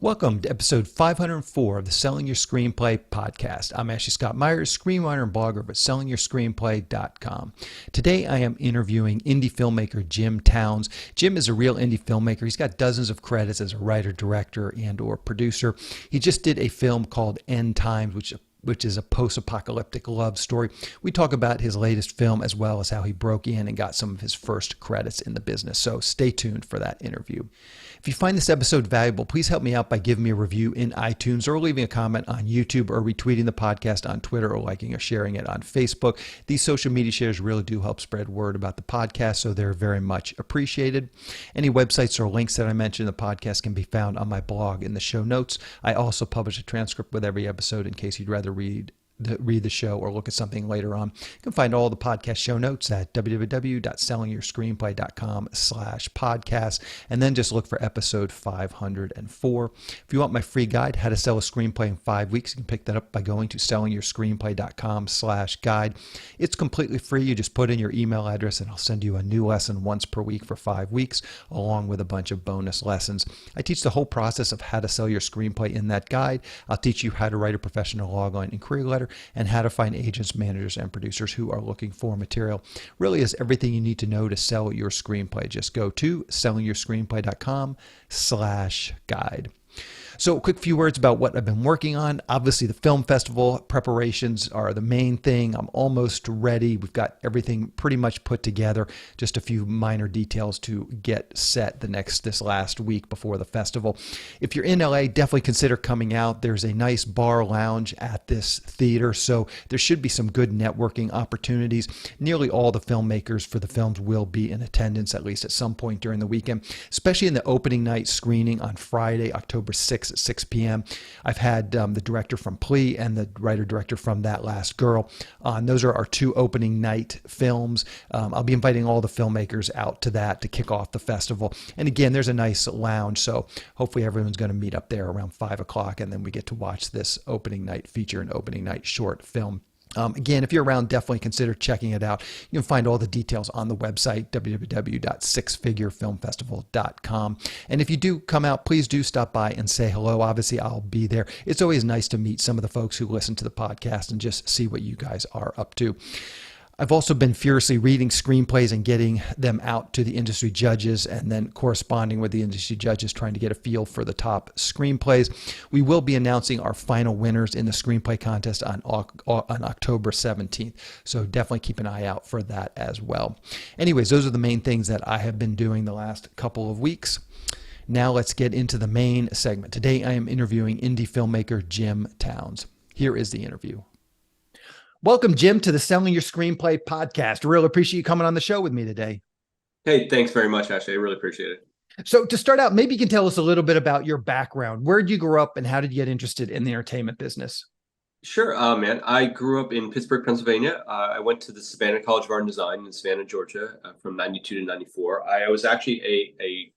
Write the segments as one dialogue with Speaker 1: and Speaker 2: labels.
Speaker 1: Welcome to episode 504 of the Selling Your Screenplay podcast. I'm Ashley Scott Meyers, screenwriter and blogger at sellingyourscreenplay.com. Today I am interviewing indie filmmaker Jim Towns. Jim is a real indie filmmaker. He's got dozens of credits as a writer, director, and or producer. He just did a film called End Times, which is a post-apocalyptic love story. We talk about his latest film as well as how he broke in and got some of his first credits in the business. So stay tuned for that interview. If you find this episode valuable, please help me out by giving me a review in iTunes or leaving a comment on YouTube or retweeting the podcast on Twitter or liking or sharing it on Facebook. These social media shares really do help spread word about the podcast, so they're very much appreciated. Any websites or links that I mentioned in the podcast can be found on my blog in the show notes. I also publish a transcript with every episode in case you'd rather read the show or look at something later on. You can find all the podcast show notes at www.sellingyourscreenplay.com/podcast, and then just look for episode 504. If you want my free guide, How to Sell a Screenplay in 5 Weeks, you can pick that up by going to sellingyourscreenplay.com/guide. It's completely free. You just put in your email address and I'll send you a new lesson once per week for 5 weeks, along with a bunch of bonus lessons. I teach the whole process of how to sell your screenplay in that guide. I'll teach you how to write a professional logline inquiry letter and how to find agents, managers, and producers who are looking for material. Really is everything you need to know to sell your screenplay. Just go to sellingyourscreenplay.com/guide. So a quick few words about what I've been working on. Obviously, the film festival preparations are the main thing. I'm almost ready. We've got everything pretty much put together. Just a few minor details to get set this last week before the festival. If you're in LA, definitely consider coming out. There's a nice bar lounge at this theater, so there should be some good networking opportunities. Nearly all the filmmakers for the films will be in attendance, at least at some point during the weekend, especially in the opening night screening on Friday, October 6th at 6 p.m. I've had the director from Plea and the writer-director from That Last Girl on. Those are our two opening night films. I'll be inviting all the filmmakers out to that to kick off the festival. And again, there's a nice lounge, so hopefully everyone's going to meet up there around 5 o'clock, and then we get to watch this opening night feature and opening night short film. Again, if you're around, definitely consider checking it out. You can find all the details on the website, www.sixfigurefilmfestival.com. And if you do come out, please do stop by and say hello. Obviously, I'll be there. It's always nice to meet some of the folks who listen to the podcast and just see what you guys are up to. I've also been furiously reading screenplays and getting them out to the industry judges and then corresponding with the industry judges, trying to get a feel for the top screenplays. We will be announcing our final winners in the screenplay contest on October 17th. So definitely keep an eye out for that as well. Anyways, those are the main things that I have been doing the last couple of weeks. Now let's get into the main segment. Today I am interviewing indie filmmaker Jim Towns. Here is the interview. Welcome, Jim, to the Selling Your Screenplay podcast. Really appreciate you coming on the show with me today.
Speaker 2: Hey, thanks very much, Ashley. I really appreciate it.
Speaker 1: So to start out, maybe you can tell us a little bit about your background. Where did you grow up and how did you get interested in the entertainment business?
Speaker 2: Sure, man. I grew up in Pittsburgh, Pennsylvania. I went to the Savannah College of Art and Design in Savannah, Georgia from 92 to 94. I was actually a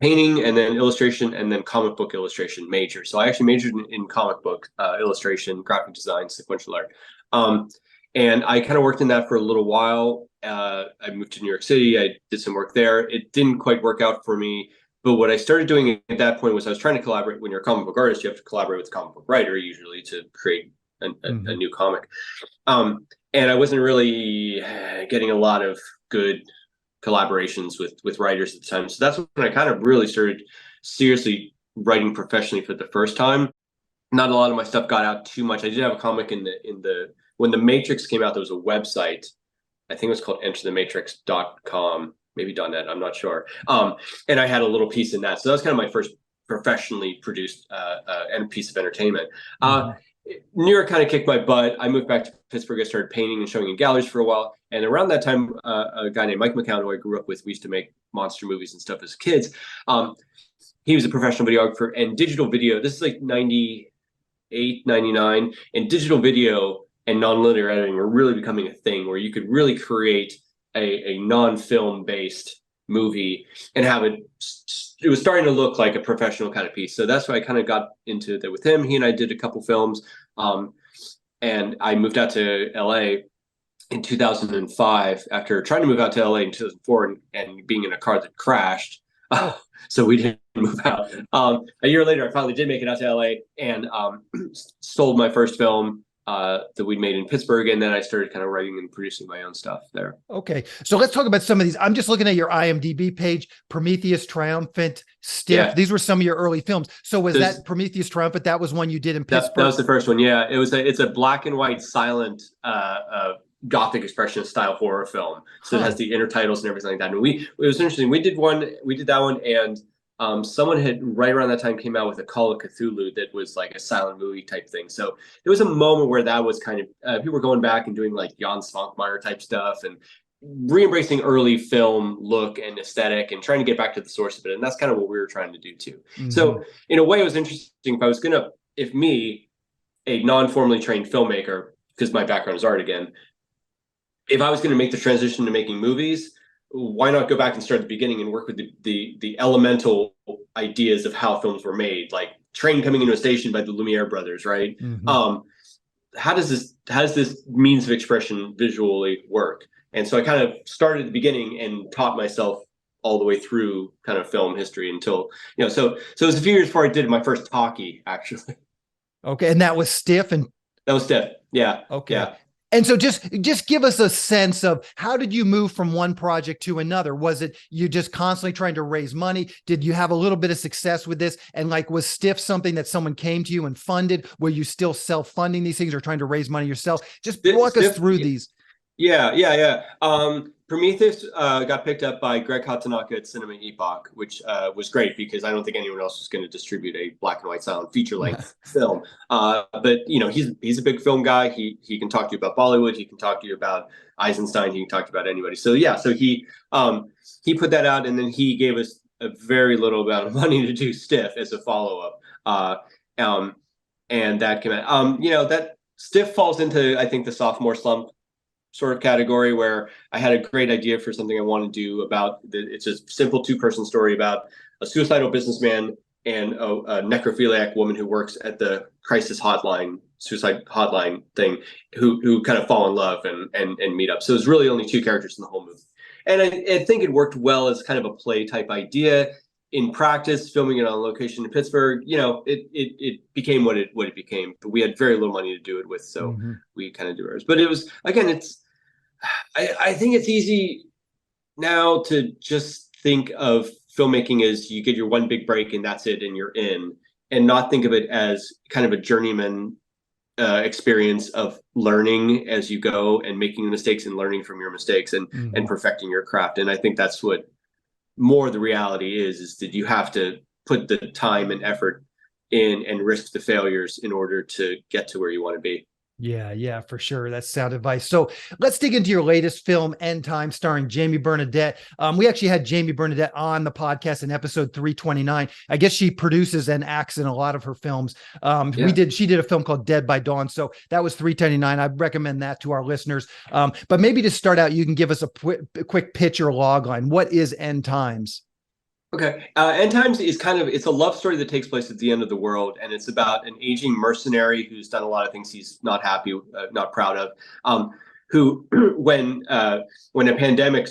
Speaker 2: painting and then illustration and then comic book illustration major. So I actually majored in comic book illustration, graphic design, sequential art. And I kind of worked in that for a little while. I moved to New York City. I did some work there. It didn't quite work out for me. But what I started doing at that point was I was trying to collaborate. When you're a comic book artist, you have to collaborate with a comic book writer usually to create a new comic. And I wasn't really getting a lot of good collaborations with writers at the time. So that's when I kind of really started seriously writing professionally for the first time. Not a lot of my stuff got out too much. I did have a comic in the when The Matrix came out, there was a website. I think it was called enterthematrix.com, maybe .net, I'm not sure. And I had a little piece in that. So that was kind of my first professionally produced piece of entertainment. New York kind of kicked my butt. I moved back to Pittsburgh. I started painting and showing in galleries for a while. And around that time, a guy named Mike McCown, who I grew up with, we used to make monster movies and stuff as kids. He was a professional videographer and digital video. This is like 98, 99. And digital video and nonlinear editing are really becoming a thing where you could really create a non-film based movie and have it was starting to look like a professional kind of piece. So that's why I kind of got into that with him. He and I did a couple films. And I moved out to LA in 2005 after trying to move out to LA in 2004 and being in a car that crashed. so we didn't move out. A year later, I finally did make it out to LA and sold my first film that we'd made in Pittsburgh, and then I started kind of writing and producing my own stuff there.
Speaker 1: Okay, so let's talk about some of these. I'm just looking at your IMDb page. Prometheus Triumphant, Stiff.
Speaker 2: Yeah.
Speaker 1: These were some of your early films. So was that Prometheus Triumphant? That was one you did in Pittsburgh?
Speaker 2: That was the first one. Yeah, it's a black and white silent Gothic expressionist style horror film. So it has the intertitles and everything like that. And it was interesting. We did that one, and someone had right around that time came out with a Call of Cthulhu that was like a silent movie type thing. So there was a moment where that was kind of people were going back and doing like Jan Svankmajer type stuff and re-embracing early film look and aesthetic and trying to get back to the source of it. And that's kind of what we were trying to do too. So in a way, it was interesting. If me, a non-formally trained filmmaker, because my background is art again, if I was going to make the transition to making movies, why not go back and start at the beginning and work with the elemental ideas of how films were made, like Train Coming Into a Station by the Lumiere brothers, right? How does this means of expression visually work? And so I kind of started at the beginning and taught myself all the way through kind of film history until, so it was a few years before I did my first talkie, actually.
Speaker 1: Okay, and that was Stiff? And
Speaker 2: that was Stiff, yeah.
Speaker 1: Okay.
Speaker 2: Yeah.
Speaker 1: And so just give us a sense of how did you move from one project to another? Was it you just constantly trying to raise money? Did you have a little bit of success with this? And like, was Stiff something that someone came to you and funded? Were you still self-funding these things or trying to raise money yourself? Just walk us through these.
Speaker 2: Yeah. Prometheus got picked up by Greg Katanaka at Cinema Epoch, which was great because I don't think anyone else was going to distribute a black and white silent feature length film. But he's a big film guy. He can talk to you about Bollywood. He can talk to you about Eisenstein. He can talk to you about anybody. So he put that out, and then he gave us a very little amount of money to do Stiff as a follow up. And that came out. That Stiff falls into, I think, the sophomore slump sort of category where I had a great idea for something I want to do it's a simple 2-person story about a suicidal businessman and a necrophiliac woman who works at the suicide hotline thing, who kind of fall in love and meet up. So it's really only 2 characters in the whole movie. And I think it worked well as kind of a play type idea. In practice, filming it on location in Pittsburgh, it became what it became. But we had very little money to do it with, so we kind of do ours. But it was, again, I think it's easy now to just think of filmmaking as you get your one big break and that's it, and you're in, and not think of it as kind of a journeyman experience of learning as you go and making mistakes and learning from your mistakes and perfecting your craft. And I think that's what more the reality is that you have to put the time and effort in and risk the failures in order to get to where you want to be.
Speaker 1: Yeah, for sure. That's sound advice. So let's dig into your latest film, End Time, starring Jamie Bernadette. We actually had Jamie Bernadette on the podcast in episode 329. I guess she produces and acts in a lot of her films. She did a film called Dead by Dawn. So that was 329. I recommend that to our listeners. But maybe to start out, you can give us a quick pitch or log line. What is End Times?
Speaker 2: Okay. End Times is it's a love story that takes place at the end of the world. And it's about an aging mercenary who's done a lot of things he's not happy, not proud of, who, when a pandemic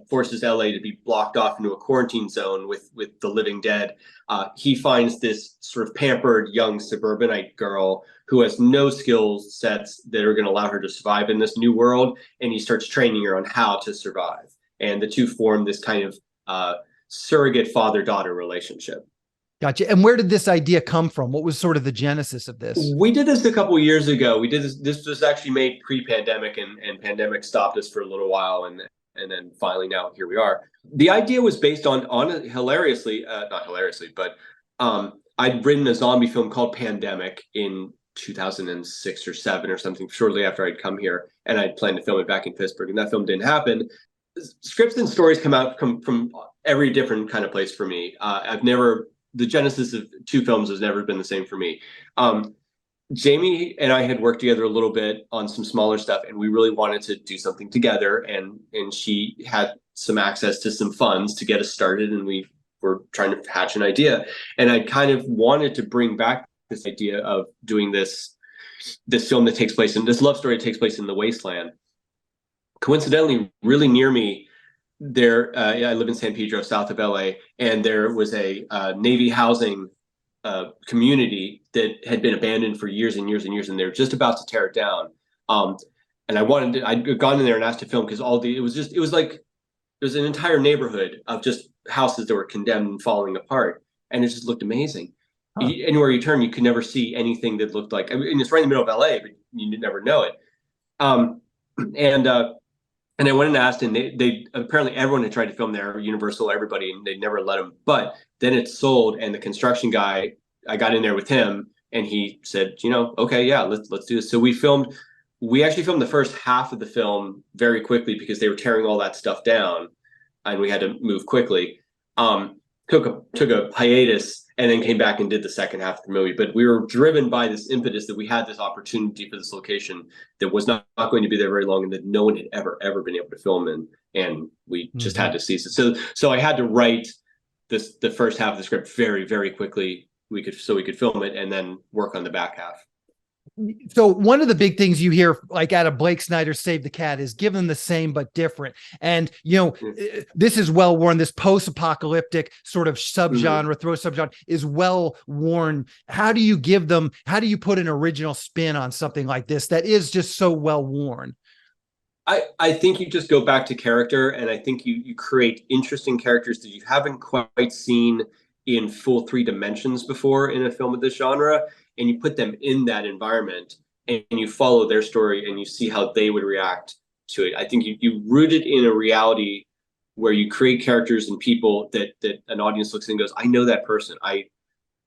Speaker 2: forces LA to be blocked off into a quarantine zone with the living dead, he finds this sort of pampered young suburbanite girl who has no skill sets that are going to allow her to survive in this new world. And he starts training her on how to survive. And the two form this kind of surrogate father-daughter relationship.
Speaker 1: Gotcha. And where did this idea come from? What was sort of the genesis of this?
Speaker 2: We did this a couple of years ago. We did this. This was actually made pre-pandemic, and pandemic stopped us for a little while, and then finally now here we are. The idea was based on not hilariously, but I'd written a zombie film called Pandemic in 2006 or 7 or something, shortly after I'd come here, and I'd planned to film it back in Pittsburgh, and that film didn't happen. Scripts and stories come from every different kind of place for me. The genesis of 2 films has never been the same for me. Jamie and I had worked together a little bit on some smaller stuff, and we really wanted to do something together. And she had some access to some funds to get us started, and we were trying to hatch an idea. And I kind of wanted to bring back this idea of doing this film that takes place in this love story that takes place in the wasteland. Coincidentally, really near me, I live in San Pedro, south of LA, and there was a Navy housing community that had been abandoned for years and years and years, and they're just about to tear it down. And I'd gone in there and asked to film because it was an entire neighborhood of just houses that were condemned and falling apart, and it just looked amazing.
Speaker 1: Huh.
Speaker 2: Anywhere you turn, you could never see anything that looked like. I mean, it's right in the middle of LA, but you never know it. Um, and I went and asked, and they apparently everyone had tried to film there, Universal, everybody, and they never let them. But then it sold, and the construction guy, I got in there with him, and he said, okay, yeah, let's do this. So we actually filmed the first half of the film very quickly because they were tearing all that stuff down, and we had to move quickly. Took a hiatus and then came back and did the second half of the movie. But we were driven by this impetus that we had this opportunity for this location that was not going to be there very long, and that no one had ever been able to film in, and we just had to seize it. So I had to write the first half of the script very, very quickly. We could film it and then work on the back half.
Speaker 1: So one of the big things you hear, like out of Blake Snyder's Save the Cat, is give them the same but different. And this is well worn. This post-apocalyptic sort of subgenre, throw subgenre, is well worn. How do you put an original spin on something like this that is just so well worn?
Speaker 2: I think you just go back to character, and I think you create interesting characters that you haven't quite seen in full 3 dimensions before in a film of this genre, and you put them in that environment, and you follow their story, and you see how they would react to it. I think you root it in a reality where you create characters and people that an audience looks and goes, I know that person. I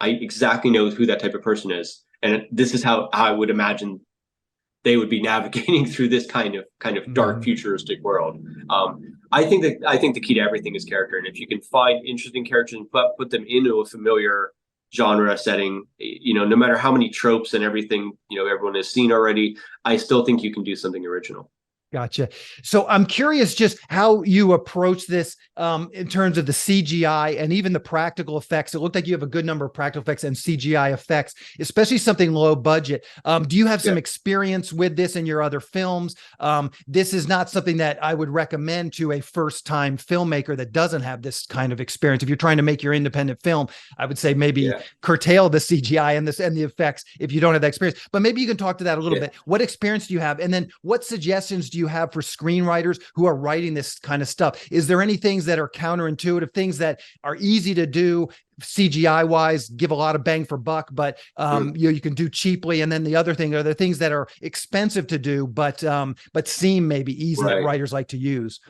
Speaker 2: exactly know who that type of person is, and this is how I would imagine they would be navigating through this kind of dark futuristic world. I think the key to everything is character, and if you can find interesting characters and put them into a familiar genre setting, no matter how many tropes and everything everyone has seen already, I still think you can do something original.
Speaker 1: Gotcha. So I'm curious just how you approach this in terms of the CGI and even the practical effects. It looked like you have a good number of practical effects and CGI effects, especially something low budget. Do you have some experience with this in your other films? This is not something that I would recommend to a first-time filmmaker that doesn't have this kind of experience. If you're trying to make your independent film, I would say maybe curtail the CGI and the effects if you don't have that experience. But maybe you can talk to that a little bit. What experience do you have? And then what suggestions do you have for screenwriters who are writing this kind of stuff? Is there any things that are counterintuitive, things that are easy to do CGI wise, give a lot of bang for buck, but you can do cheaply? And then the other thing, are there things that are expensive to do, but seem maybe easy that writers like to use?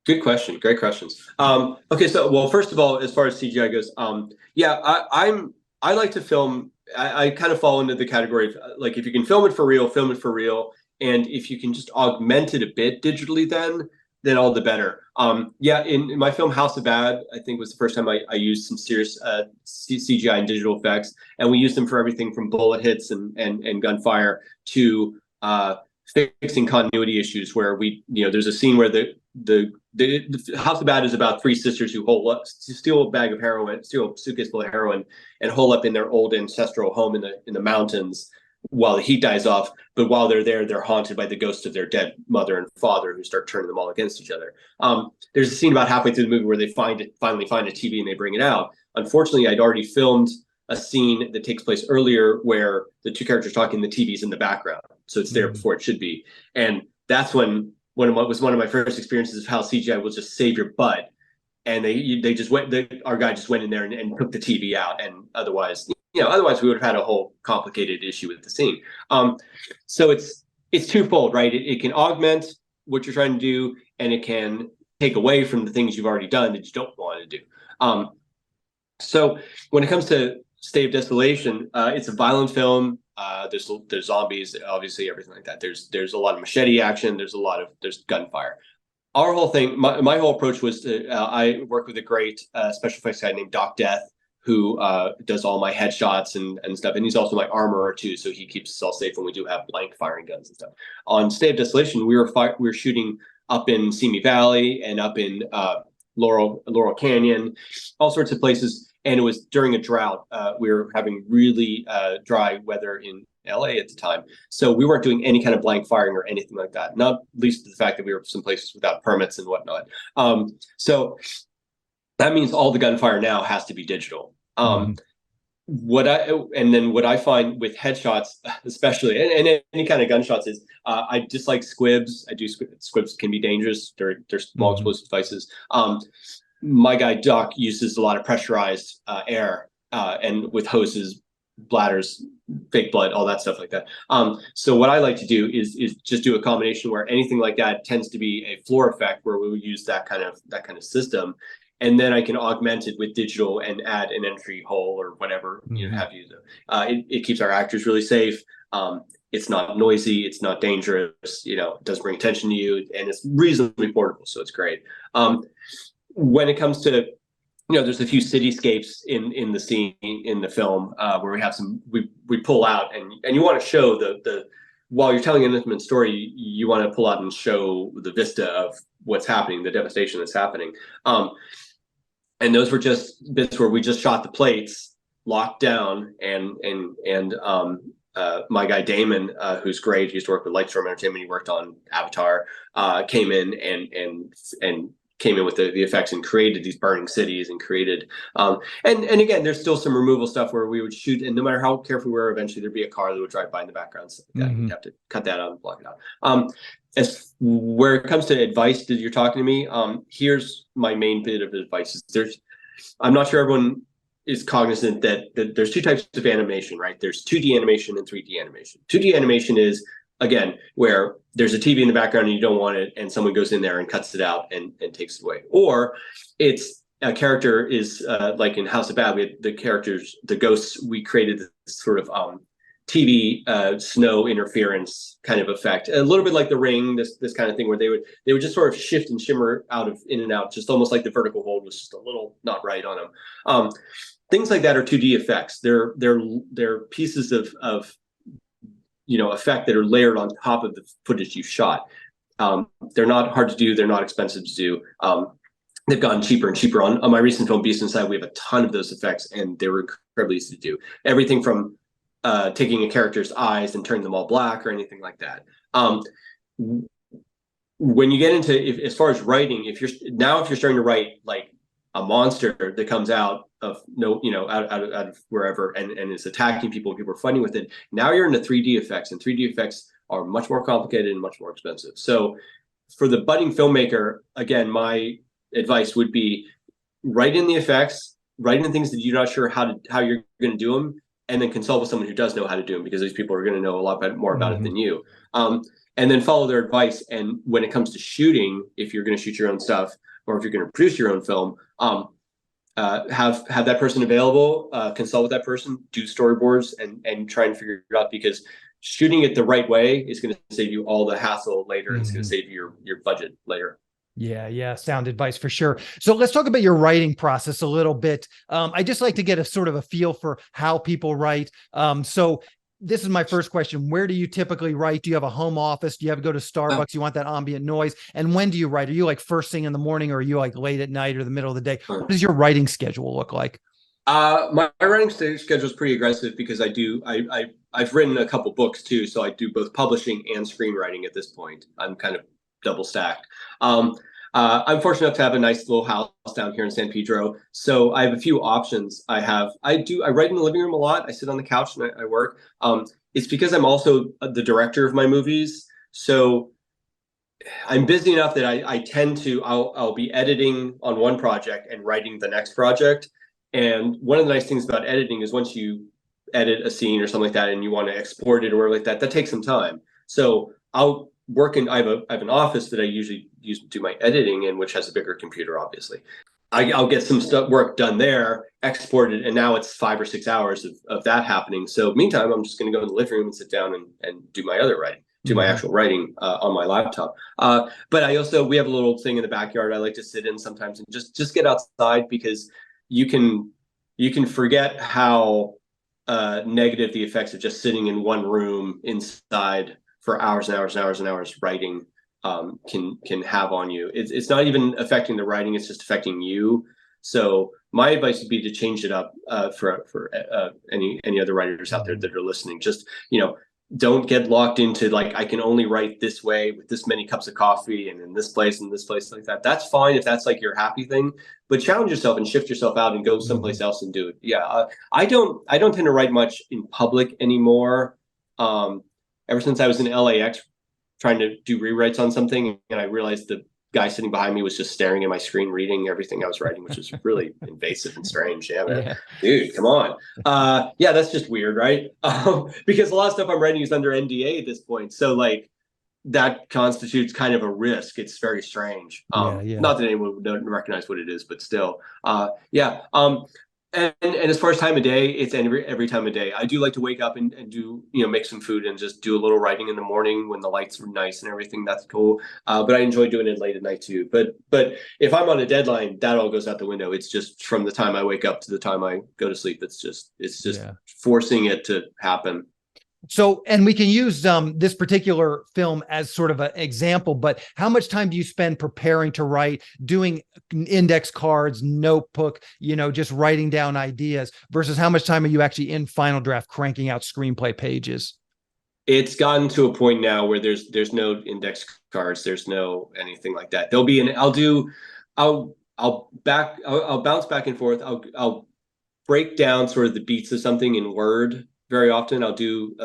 Speaker 2: Good question. Great questions. Okay. So, well, first of all, as far as CGI goes, I like to film. I kind of fall into the category of like, if you can film it for real, film it for real. And if you can just augment it a bit digitally, then all the better. In my film House of Bad, I think was the first time I used some serious CGI and digital effects, and we used them for everything from bullet hits and gunfire to fixing continuity issues. Where there's a scene where the House of Bad is about 3 sisters who steal a bag of heroin, steal a suitcase full of heroin, and hole up in their old ancestral home in the mountains while the heat dies off. But while they're there, they're haunted by the ghosts of their dead mother and father, who start turning them all against each other. There's a scene about halfway through the movie where they finally find a TV and they bring it out. Unfortunately, I'd already filmed a scene that takes place earlier where the 2 characters talking, the TV's in the background, so it's there before it should be. And that's when one of my first experiences of how CGI will just save your butt. And our guy just went in there and took the TV out, and otherwise we would have had a whole complicated issue with the scene. So it's twofold, right? It can augment what you're trying to do, and it can take away from the things you've already done that you don't want to do. So when it comes to State of Desolation, it's a violent film. There's zombies, obviously, everything like that. There's a lot of machete action. There's gunfire. Our whole thing, my whole approach was I work with a great special effects guy named Doc Death, who does all my headshots and stuff. And he's also my armorer too, so he keeps us all safe when we do have blank firing guns and stuff. On State of Desolation, we were shooting up in Simi Valley and up in Laurel Canyon, all sorts of places. And it was during a drought. We were having really dry weather in LA at the time. So we weren't doing any kind of blank firing or anything like that. Not least the fact that we were some places without permits and whatnot. So that means all the gunfire now has to be digital. What I find with headshots, especially, and any kind of gunshots, is I dislike squibs. Squibs can be dangerous. They're small explosive devices. My guy Doc uses a lot of pressurized air and with hoses, bladders, fake blood, all that stuff like that. So what I like to do is just do a combination where anything like that tends to be a floor effect, where we would use that kind of system. And then I can augment it with digital and add an entry hole or whatever have you. It keeps our actors really safe. It's not noisy. It's not dangerous. It doesn't bring attention to you, and it's reasonably portable. So it's great. When it comes to, there's a few cityscapes in the scene in the film where we have we pull out, and you want to show the while you're telling an intimate story, you want to pull out and show the vista of what's happening, the devastation that's happening. And those were just bits where we just shot the plates, locked down, and my guy Damon, who's great, he used to work with Lightstorm Entertainment, he worked on Avatar, came in and came in with the effects and created these burning cities and created and again, there's still some removal stuff where we would shoot, and no matter how careful we were, eventually there'd be a car that would drive by in the background, so you'd have to cut that out and block it out. As where it comes to advice that you're talking to me, here's my main bit of advice. I'm not sure everyone is cognizant that there's two types of animation, right? There's 2D animation and 3D animation. 2D animation is, again, where there's a TV in the background and you don't want it, and someone goes in there and cuts it out and takes it away. Or it's a character is like in House of Bad, we had the characters, the ghosts, we created this sort of TV snow interference kind of effect, a little bit like The Ring, this kind of thing, where they would just sort of shift and shimmer in and out, just almost like the vertical hold was just a little not right on them. Things like that are 2D effects. They're pieces of effect that are layered on top of the footage you shot. They're not hard to do. They're not expensive to do. They've gotten cheaper and cheaper. On my recent film, Beast Inside, we have a ton of those effects, and they were incredibly easy to do. Everything from taking a character's eyes and turning them all black or anything like that. When you get into, as far as writing, if you're starting to write like a monster that comes out of out of wherever and is attacking people are fighting with it, now you're into 3D effects, and 3D effects are much more complicated and much more expensive. So for the budding filmmaker, again, my advice would be write in the effects, write in things that you're not sure how you're going to do them, and then consult with someone who does know how to do them, because these people are going to know a lot more about it than you. And then follow their advice. And when it comes to shooting, if you're going to shoot your own stuff, or if you're going to produce your own film, have that person available, consult with that person, do storyboards, and try and figure it out, because shooting it the right way is going to save you all the hassle later. And it's going to save you your budget later.
Speaker 1: Yeah. Sound advice for sure. So let's talk about your writing process a little bit. I just like to get a sort of a feel for how people write. So this is my first question. Where do you typically write? Do you have a home office? Do you have to go to Starbucks? You want that ambient noise? And when do you write? Are you like first thing in the morning, or are you like late at night or the middle of the day? What does your writing schedule look like?
Speaker 2: My writing schedule is pretty aggressive, because I've written a couple books too. So I do both publishing and screenwriting at this point. I'm kind of double stacked. I'm fortunate enough to have a nice little house down here in San Pedro, so I have a few options. I write in the living room a lot. I sit on the couch and I work. It's because I'm also the director of my movies, so I'm busy enough that I tend to I'll be editing on one project and writing the next project. And one of the nice things about editing is once you edit a scene or something like that and you want to export it or like that takes some time. So I'll work in, I have an office that I usually use to do my editing in, which has a bigger computer, obviously. I'll get some work done there, export it, and now it's 5 or 6 hours of that happening. So meantime, I'm just going to go in the living room and sit down and do my other writing, do my actual writing on my laptop. But we have a little thing in the backyard I like to sit in sometimes and just get outside, because you can forget how negative the effects of just sitting in one room inside for hours and hours and hours and hours writing can have on you. It's not even affecting the writing, it's just affecting you. So my advice would be to change it up for any other writers out there that are listening. Just, don't get locked into like, I can only write this way with this many cups of coffee and in this place and this place like that. That's fine if that's like your happy thing, but challenge yourself and shift yourself out and go someplace else and do it. Yeah. I don't tend to write much in public anymore. Ever since I was in LAX trying to do rewrites on something, and I realized the guy sitting behind me was just staring at my screen, reading everything I was writing, which was really invasive and strange. Yeah, man. Dude, come on. Yeah, that's just weird, right? Because a lot of stuff I'm writing is under NDA at this point. So like that constitutes kind of a risk. It's very strange. Not that anyone would recognize what it is, but still. And as far as time of day, it's every time of day. I do like to wake up and do, make some food and just do a little writing in the morning when the lights are nice and everything. That's cool. But I enjoy doing it late at night too. But if I'm on a deadline, that all goes out the window. It's just from the time I wake up to the time I go to sleep. It's just forcing it to happen.
Speaker 1: So, and we can use this particular film as sort of an example, but how much time do you spend preparing to write, doing index cards, notebook, just writing down ideas versus how much time are you actually in final draft cranking out screenplay pages?
Speaker 2: It's gotten to a point now where there's no index cards. There's no anything like that. There'll be I'll bounce back and forth. I'll break down sort of the beats of something in Word. Very often I'll do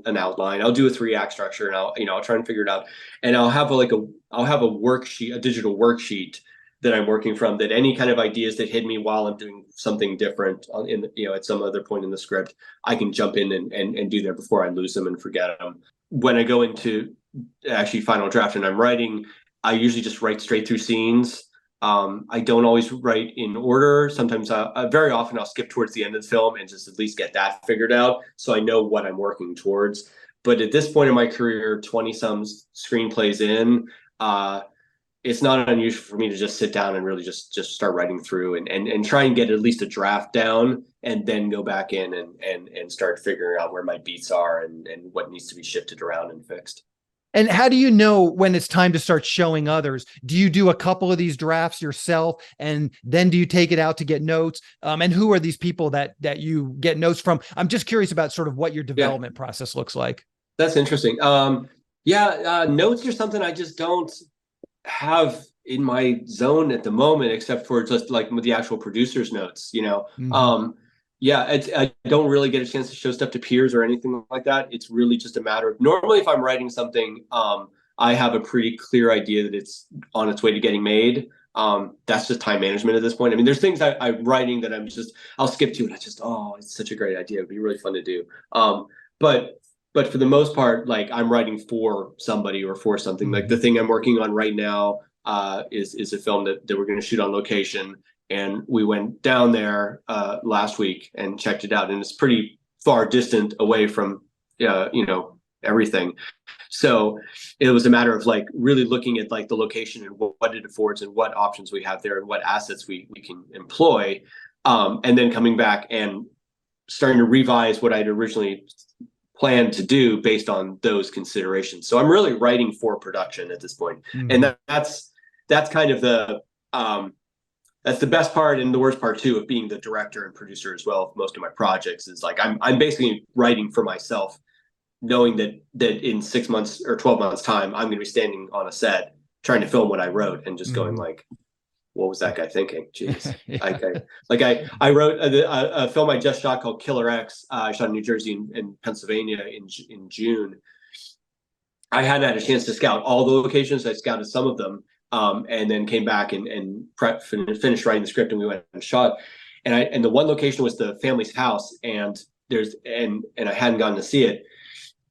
Speaker 2: an outline. I'll do a 3-act structure, and I'll try and figure it out. And I'll have a worksheet, a digital worksheet that I'm working from, that any kind of ideas that hit me while I'm doing something different at some other point in the script, I can jump in and do that before I lose them and forget them. When I go into actually final draft and I'm writing, I usually just write straight through scenes. I don't always write in order. Sometimes very often I'll skip towards the end of the film and just at least get that figured out so I know what I'm working towards. But at this point in my career, 20-some screenplays in, it's not unusual for me to just sit down and really just start writing through and try and get at least a draft down, and then go back in and start figuring out where my beats are and what needs to be shifted around and fixed.
Speaker 1: And how do you know when it's time to start showing others? Do you do a couple of these drafts yourself, and then do you take it out to get notes? And who are these people that you get notes from? I'm just curious about sort of what your development process looks like.
Speaker 2: That's interesting. Notes are something I just don't have in my zone at the moment, except for just like with the actual producer's notes, I don't really get a chance to show stuff to peers or anything like that. It's really just a matter of, normally if I'm writing something, I have a pretty clear idea that it's on its way to getting made. That's just time management at this point. I mean, there's things I'm writing that I'll skip to, and it's such a great idea. It'd be really fun to do. But for the most part, like, I'm writing for somebody or for something. Like the thing I'm working on right now is a film that we're going to shoot on location. And we went down there last week and checked it out, and it's pretty far distant away from everything. So it was a matter of like really looking at like the location and what it affords and what options we have there and what assets we can employ, and then coming back and starting to revise what I'd originally planned to do based on those considerations. So I'm really writing for production at this point, and that's kind of the that's the best part and the worst part too of being the director and producer as well of most of my projects. Is like I'm basically writing for myself, knowing that in 6 months or 12 months time, I'm going to be standing on a set trying to film what I wrote and just going like, what was that guy thinking? Jeez. I wrote a film I just shot called Killer X. I shot in New Jersey and Pennsylvania in June. I hadn't had a chance to scout all the locations. I scouted some of them. And then came back and finished writing the script, and we went and shot. And the one location was the family's house, and I hadn't gotten to see it.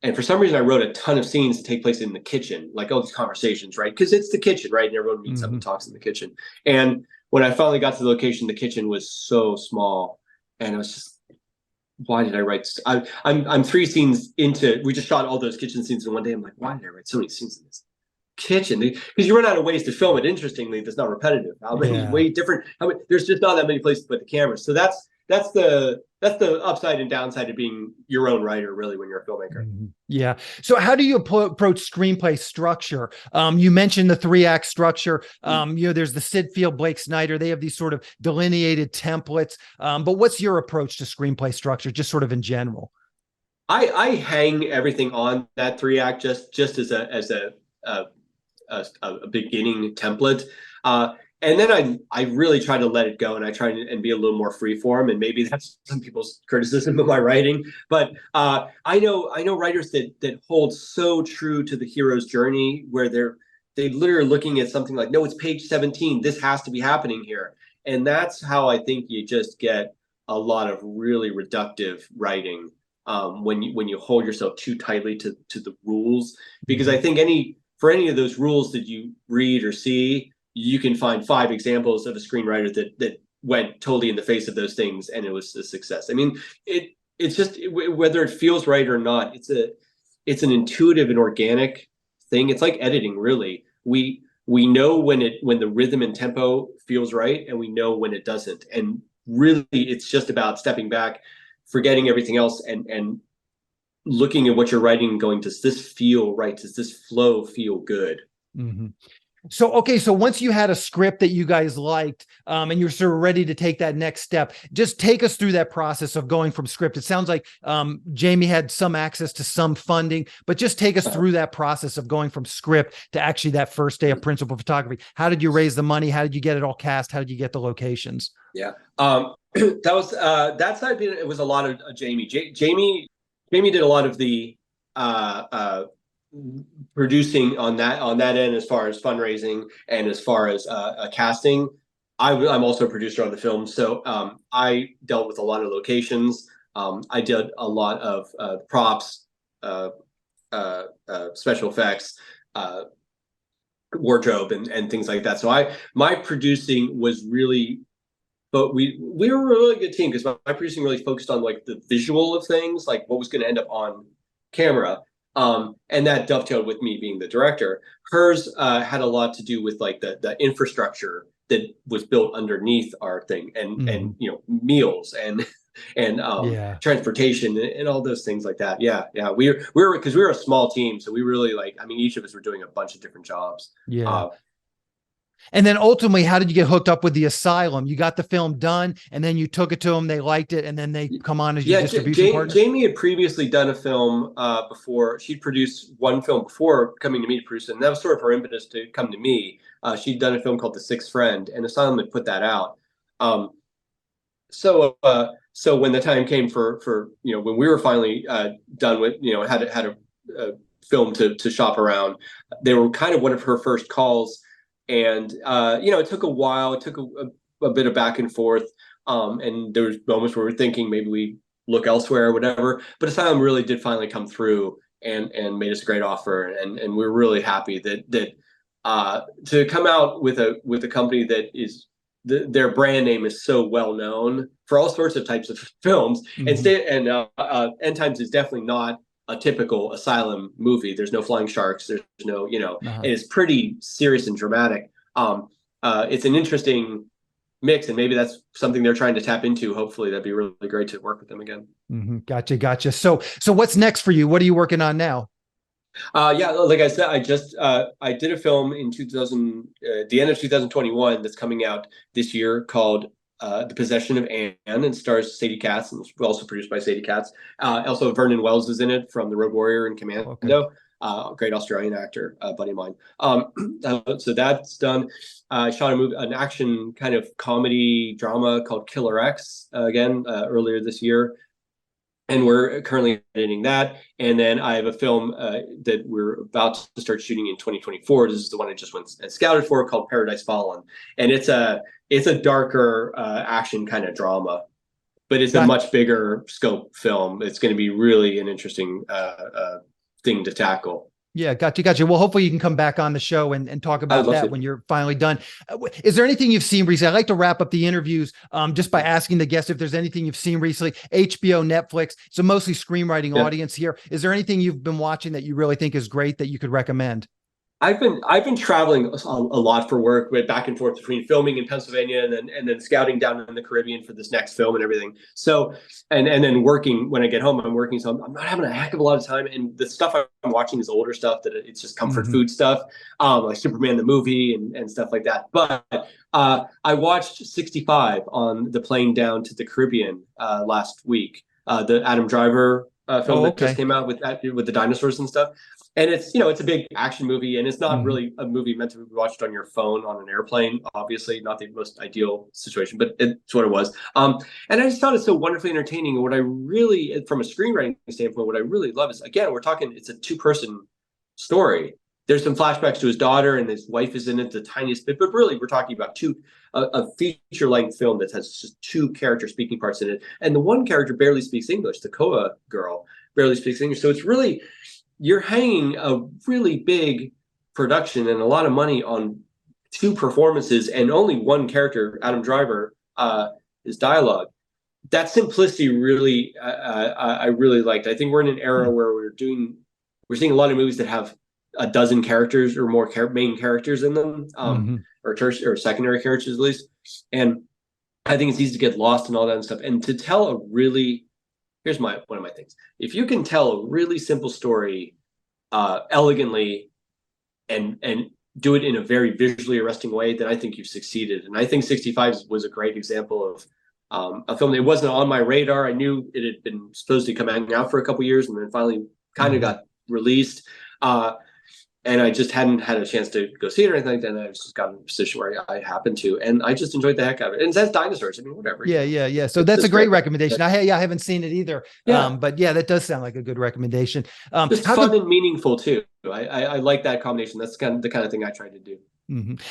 Speaker 2: And for some reason, I wrote a ton of scenes to take place in the kitchen, like all these conversations, right? Because it's the kitchen, right? And everyone meets up and talks in the kitchen. And when I finally got to the location, the kitchen was so small, and it was just, why did I write? I'm 3 scenes into. We just shot all those kitchen scenes in one day. I'm like, why did I write so many scenes in this kitchen? Because you run out of ways to film it interestingly that's not repetitive. How many way different, there's just not that many places to put the camera. So that's that's the upside and downside of being your own writer, really, when you're a filmmaker.
Speaker 1: Yeah. So how do you approach screenplay structure? You mentioned the 3-act structure. There's the Sid Field, Blake Snyder. They have these sort of delineated templates. But what's your approach to screenplay structure, just sort of in general?
Speaker 2: I hang everything on that 3-act just as a beginning template. And then I really try to let it go, and I try and be a little more freeform, and maybe that's some people's criticism of my writing. But I know writers that hold so true to the hero's journey, where they literally are looking at something like, no, it's page 17. This has to be happening here, and that's how I think you just get a lot of really reductive writing when you hold yourself too tightly to the rules. Because I think for any of those rules that you read or see, you can find 5 examples of a screenwriter that went totally in the face of those things, and it was a success. I mean, it's just, whether it feels right or not, it's an intuitive and organic thing. It's like editing, really. We know when the rhythm and tempo feels right, and we know when it doesn't. And really, it's just about stepping back, forgetting everything else, and looking at what you're writing and going, does this feel right? Does this flow feel good?
Speaker 1: Mm-hmm. So, okay. So once you had a script that you guys liked, and you're sort of ready to take that next step, just take us through that process of going from script. It sounds like Jamie had some access to some funding, but just take us through that process of going from script to actually that first day of principal photography. How did you raise the money? How did you get it all cast? How did you get the locations?
Speaker 2: Yeah. That side, it was a lot of Jamie. Jamie did a lot of the producing on that end, as far as fundraising and as far as casting. I'm also a producer on the film, so I dealt with a lot of locations. I did a lot of props, special effects, wardrobe, and things like that. So my producing was really, but we were a really good team, because my producing really focused on like the visual of things, like what was going to end up on camera. And that dovetailed with me being the director. Hers had a lot to do with like the infrastructure that was built underneath our thing, and meals and transportation and all those things like that. Yeah. We were, because we were a small team, so we really, like, I mean, each of us were doing a bunch of different jobs.
Speaker 1: And then ultimately, how did you get hooked up with the Asylum? You got the film done, and then you took it to them. They liked it, and then they come on as your distribution partner.
Speaker 2: Jamie had previously done a film before. She'd produced one film before coming to me to produce it, and that was sort of her impetus to come to me. She'd done a film called The Sixth Friend, and Asylum had put that out. So when the time came for when we were finally done with, had a film to shop around, they were kind of one of her first calls. And it took a while. It took a bit of back and forth, and there was moments where we were thinking maybe we look elsewhere or whatever. But Asylum really did finally come through and made us a great offer, and we're really happy that to come out with a company that is their brand name is so well known for all sorts of types of films. And End Times is definitely not a typical Asylum movie. There's no flying sharks. There's no, and it's pretty serious and dramatic. It's an interesting mix, and maybe that's something they're trying to tap into. Hopefully that'd be really great to work with them again.
Speaker 1: Gotcha. So what's next for you? What are you working on now?
Speaker 2: Like I said, I did a film in the end of 2021 that's coming out this year called The Possession of Anne, and stars Sadie Katz, and it's also produced by Sadie Katz. Also, Vernon Wells is in it from The Road Warrior and Commando. Okay. Great Australian actor, buddy of mine. So that's done. I shot an action kind of comedy drama called Killer X earlier this year, and we're currently editing that. And then I have a film that we're about to start shooting in 2024. This is the one I just went and scouted for, called Paradise Fallen, and it's a darker action kind of drama, but it's a much bigger scope film. It's going to be really an interesting thing to tackle.
Speaker 1: Yeah, gotcha. Well, hopefully you can come back on the show and talk about that when you're finally done. Is there anything you've seen recently? I like to wrap up the interviews just by asking the guests if there's anything you've seen recently. HBO, Netflix, so mostly screenwriting audience here. Is there anything you've been watching that you really think is great that you could recommend?
Speaker 2: I've been traveling a lot for work, but back and forth between filming in Pennsylvania and then scouting down in the Caribbean for this next film and everything. So and then working when I get home, I'm working, so I'm not having a heck of a lot of time. And the stuff I'm watching is older stuff that it's just comfort
Speaker 1: Hmm.
Speaker 2: food stuff, like Superman the movie and stuff like that. But I watched 65 on the plane down to the Caribbean last week. The Adam Driver film
Speaker 1: Oh,
Speaker 2: that just
Speaker 1: okay.
Speaker 2: came out with the dinosaurs and stuff. And it's a big action movie, and it's not
Speaker 1: Hmm.
Speaker 2: really a movie meant to be watched on your phone on an airplane. Obviously, not the most ideal situation, but it's what it was. And I just found it so wonderfully entertaining. And what I really, from a screenwriting standpoint, what I really love is, again, we're talking, it's a two-person story. There's some flashbacks to his daughter, and his wife is in it the tiniest bit, but really, we're talking about a feature-length film that has just two character speaking parts in it, and the one character barely speaks English. The Koa girl barely speaks English, so it's really, you're hanging a really big production and a lot of money on two performances and only one character, Adam Driver, his dialogue. That simplicity really, I really liked. I think we're in an era where we're seeing a lot of movies that have a dozen characters or more main characters in them,
Speaker 1: Hmm.
Speaker 2: or secondary characters at least. And I think it's easy to get lost in all that stuff. And to tell a really, here's one of my things. If you can tell a really simple story elegantly and do it in a very visually arresting way, then I think you've succeeded. And I think 65 was a great example of a film that wasn't on my radar. I knew it had been supposed to come out for a couple years, and then finally kind of
Speaker 1: Hmm.
Speaker 2: got released. And I just hadn't had a chance to go see it or anything like that. And I just got in a position where I happened to, and I just enjoyed the heck out of it. And it says dinosaurs. I mean, whatever.
Speaker 1: Yeah, yeah, yeah. So
Speaker 2: It's
Speaker 1: that's a
Speaker 2: just
Speaker 1: great
Speaker 2: great.
Speaker 1: recommendation. I haven't seen it either.
Speaker 2: Yeah,
Speaker 1: But yeah, that does sound like a good recommendation.
Speaker 2: just
Speaker 1: How
Speaker 2: fun
Speaker 1: can
Speaker 2: and meaningful too. I like that combination. That's the kind of thing I try to do.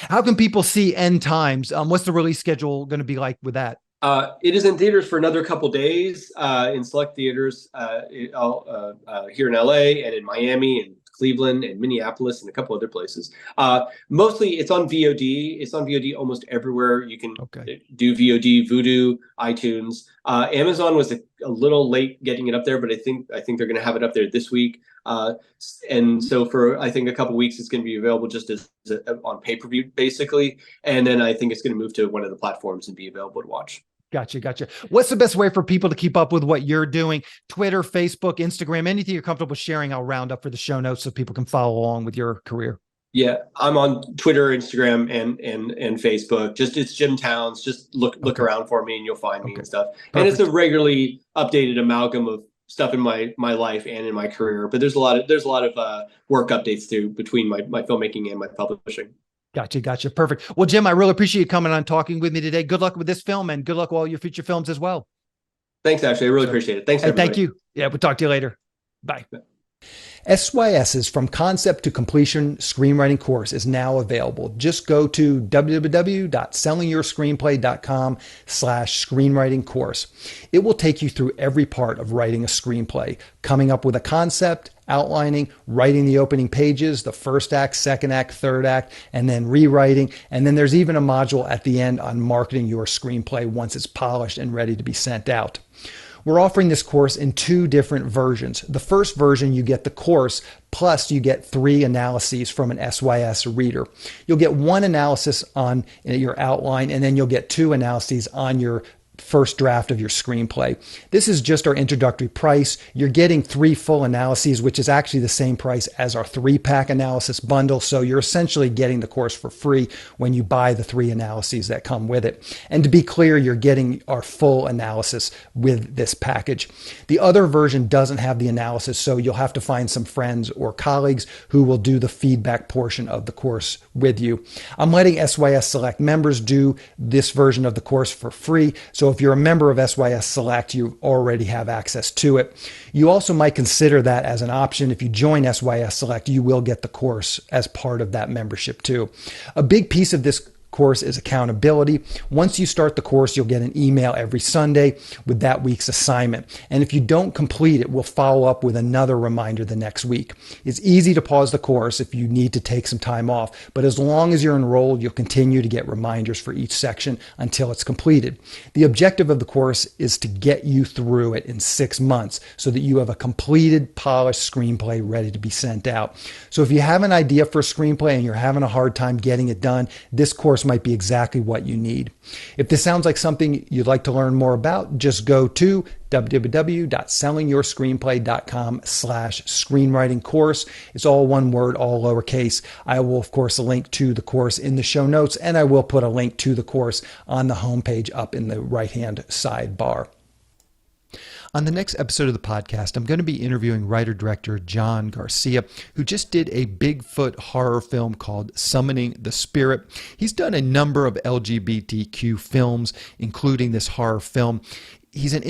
Speaker 1: how can people see End Times? What's the release schedule going to be like with that?
Speaker 2: It is in theaters for another couple days in select theaters here in LA and in Miami and Cleveland and Minneapolis and a couple other places. Mostly it's on VOD. It's on VOD almost everywhere. You can
Speaker 1: Okay.
Speaker 2: do VOD, Vudu, iTunes. Amazon was a little late getting it up there, but I think they're going to have it up there this week. And so for I think a couple weeks it's going to be available just as on pay-per-view basically, and then I think it's going to move to one of the platforms and be available to watch.
Speaker 1: Gotcha. Gotcha. What's the best way for people to keep up with what you're doing? Twitter, Facebook, Instagram, anything you're comfortable sharing, I'll round up for the show notes so people can follow along with your career.
Speaker 2: Yeah, I'm on Twitter, Instagram, and Facebook. Just it's Jim Towns. Just look
Speaker 1: Okay.
Speaker 2: around for me and you'll find me
Speaker 1: Okay.
Speaker 2: and stuff.
Speaker 1: Perfect.
Speaker 2: And it's a regularly updated amalgam of stuff in my life and in my career. But there's a lot of work updates too between my filmmaking and my publishing.
Speaker 1: Gotcha. Gotcha. Perfect. Well, Jim, I really appreciate you coming on and talking with me today. Good luck with this film and good luck with all your future films as well.
Speaker 2: Thanks, Ashley. I really appreciate it. Thanks,
Speaker 1: Hey,
Speaker 2: everybody.
Speaker 1: thank you. Yeah, we'll talk to you later. Bye. SYS's From Concept to Completion screenwriting course is now available. Just go to www.sellingyourscreenplay.com/screenwriting course. It will take you through every part of writing a screenplay, coming up with a concept, outlining, writing the opening pages, the first act, second act, third act, and then rewriting. And then there's even a module at the end on marketing your screenplay once it's polished and ready to be sent out. We're offering this course in two different versions. The first version, you get the course, plus you get 3 analyses from an SYS reader. You'll get 1 analysis on your outline, and then you'll get 2 analyses on your first draft of your screenplay. This is just our introductory price. You're getting 3 full analyses, which is actually the same price as our 3-pack analysis bundle. So you're essentially getting the course for free when you buy the 3 analyses that come with it. And to be clear, you're getting our full analysis with this package. The other version doesn't have the analysis, so you'll have to find some friends or colleagues who will do the feedback portion of the course with you. I'm letting SYS Select members do this version of the course for free. So if you're a member of SYS Select, you already have access to it. You also might consider that as an option. If you join SYS Select, you will get the course as part of that membership too. A big piece of this course is accountability. Once you start the course, you'll get an email every Sunday with that week's assignment. And if you don't complete it, we'll follow up with another reminder the next week. It's easy to pause the course if you need to take some time off, but as long as you're enrolled, you'll continue to get reminders for each section until it's completed. The objective of the course is to get you through it in 6 months so that you have a completed, polished screenplay ready to be sent out. So if you have an idea for a screenplay and you're having a hard time getting it done, this course might be exactly what you need. If this sounds like something you'd like to learn more about, just go to www.sellingyourscreenplay.com/screenwriting course. It's all one word, all lowercase. I will, of course, link to the course in the show notes, and I will put a link to the course on the homepage up in the right-hand sidebar. On the next episode of the podcast, I'm going to be interviewing writer-director John Garcia, who just did a Bigfoot horror film called Summoning the Spirit. He's done a number of LGBTQ films, including this horror film. It's an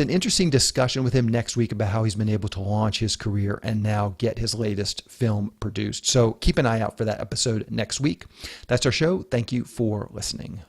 Speaker 1: interesting discussion with him next week about how he's been able to launch his career and now get his latest film produced. So keep an eye out for that episode next week. That's our show. Thank you for listening.